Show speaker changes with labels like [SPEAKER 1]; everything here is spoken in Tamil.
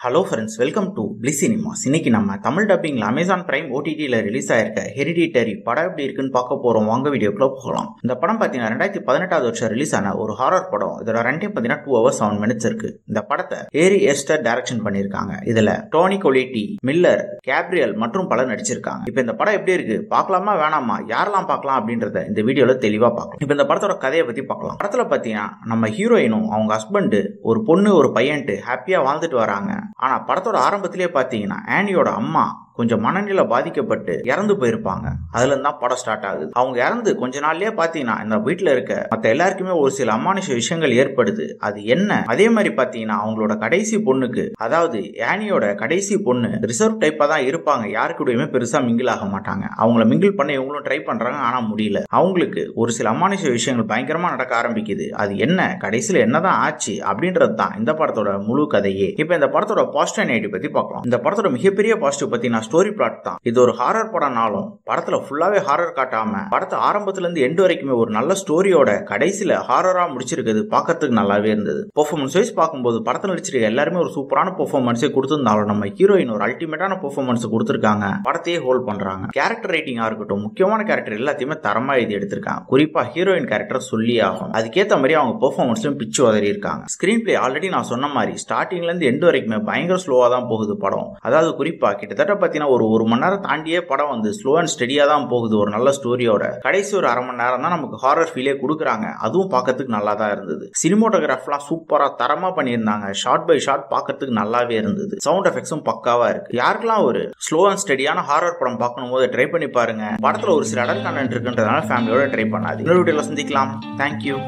[SPEAKER 1] Hello friends, welcome to bliss cinemas. இன்னைக்கு நம்ம தமிழ் டப்பிங்ல அமேசான் பிரைம் ஓடிடியில் ரிலீஸ் ஆயிருக்க ஹெரிடிட்டரி படம் எப்படி இருக்குன்னு பார்க்க போறோம். வாங்க வீடியோக்குள்ள போகலாம். இந்த படம் பார்த்தீங்கன்னா 2018 வருஷம் ரிலீஸ் ஆன ஒரு ஹாரர் படம். இதோட ரன்டைம் பார்த்தீங்கன்னா 2 hours 7 minutes இருக்கு. இந்த படத்தை ஏரி எஸ்டர் டைரக்ஷன் பண்ணியிருக்காங்க. இதுல டோனி கொலிட்டி, மில்லர், கேப்ரியல் மற்றும் பலர் நடிச்சிருக்காங்க. இப்போ இந்த படம் எப்படி இருக்கு, பார்க்கலாமா வேணாமா, யாரெல்லாம் பார்க்கலாம் அப்படின்றத இந்த வீடியோல தெளிவா பார்க்கலாம். இப்போ இந்த படத்தோட கதையை பத்தி பார்க்கலாம். படத்துல பார்த்தீங்கன்னா நம்ம ஹீரோயினும் அவங்க ஹஸ்பண்ட் ஒரு பொண்ணு ஒரு பையன்ட்டு ஹாப்பியா வாழ்ந்துட்டு வராங்க. ஆனா படத்தோட ஆரம்பத்திலேயே பாத்தீங்கன்னா ஆனியோட அம்மா கொஞ்சம் மனநிலை பாதிக்கப்பட்டு இறந்து போயிருப்பாங்க. அதுல இருந்தா படம் ஸ்டார்ட் ஆகுது. அவங்க இறந்து கொஞ்ச நாள்லயே பாத்தீங்கன்னா இந்த வீட்டுல இருக்க மத்த எல்லாருக்குமே ஒரு சில அமானுஷ விஷயங்கள் ஏற்படுது. அது என்ன, அதே மாதிரி பாத்தீங்கன்னா அவங்களோட கடைசி பொண்ணுக்கு, அதாவது ஆனியோட கடைசி பொண்ணு ரிசர்வ் டைப்பா தான் இருப்பாங்க. யாருக்கூடயுமே பெருசா மிங்கிள் ஆக மாட்டாங்க. அவங்கள மிங்கிள் பண்ண இவங்களும் ட்ரை பண்றாங்க, ஆனா முடியல. அவங்களுக்கு ஒரு சில அமானுஷ விஷயங்கள் பயங்கரமா நடக்க ஆரம்பிக்குது. அது என்ன, கடைசியில என்னதான் ஆச்சு அப்படின்றது தான் இந்த படத்தோட முழு கதையே. இப்ப இந்த படத்தோட பாசிட்டிவ் நெகட்டிவ் பத்தி பார்க்கலாம். இந்த படத்தோட மிகப்பெரிய பாசிட்டிவ் பத்தி ஸ்டோரி பிளாட் தான். இது ஒரு ஹாரர் படம்னாலும் படத்துல ஃபுல்லாவே ஹாரர் காட்டாம படத்தை ஆரம்பத்துல இருந்து எண்ட் வரைக்குமே ஒரு நல்ல ஸ்டோரியோட கடைசியில ஹாரரா முடிச்சிருக்குது. பார்க்கறதுக்கு நல்லாவே இருந்தது. பெர்ஃபார்மன்ஸ் வைஸ் பார்க்கும்போது படத்துல நடிச்சிருக்க எல்லாருமே ஒரு சூப்பரான பெர்ஃபார்மன்ஸே கொடுத்திருந்தாலும் நம்ம ஹீரோயின் ஒரு அல்டிமேட்டான பெர்ஃபார்மன்ஸ் கொடுத்திருக்காங்க. படத்தையே ஹோல்ட் பண்றாங்க. கேரக்டர் ரைட்டிங்கா இருக்கட்டும், முக்கியமான கேரக்டர் எல்லாத்தையுமே தரமா எழுதி எடுத்திருக்காங்க. குறிப்பா ஹீரோயின் கேரக்டர் சொல்லி ஆகும். அதுக்கேற்ற மாதிரி அவங்க பெர்ஃபார்மன்ஸ்லயும் பிச்சு உதறி இருக்காங்க. ஸ்கிரீன் பிளே ஆல்ரெடி நான் சொன்ன மாதிரி ஸ்டார்டிங்ல இருந்து எண்ட் வரைக்குமே பயங்கர ஸ்லோவா தான் போகுது படம். அதாவது குறிப்பா கிட்டத்தட்ட ஒரு மணி நேரம் தாண்டியே படம் வந்து ஸ்லோ அண்ட் ஸ்டெடியா தான் போகுது. ஒரு நல்ல ஸ்டோரியோட கடைசி ஒரு அரை மணி நேரம் தான் நமக்கு ஹாரர் ஃபீலே கொடுக்குறாங்க. அதுவும் பார்க்கறதுக்கு நல்லா தான் இருந்தது. சினிமோட்டோகிராஃப்லாம் சூப்பரா தரமா பண்ணியிருந்தாங்க. ஷார்ட் பை ஷார்ட் பார்க்கறதுக்கு நல்லாவே இருந்தது. சவுண்ட் எஃபெக்ட்ஸும் பக்காவா இருக்கு. யாருக்கெல்லாம் ஒரு ஸ்லோ அண்ட் ஸ்டெடியான ஹாரர் படம் பார்க்கணும் போது ட்ரை பண்ணி பாருங்க. படத்துல ஒரு சில அடல் கண்டென்ட் இருக்குன்றதுனால ஃபேமிலியோட ட்ரை பண்ணாது. இன்னொரு வீடியோல சந்திக்கலாம். தேங்க்யூ.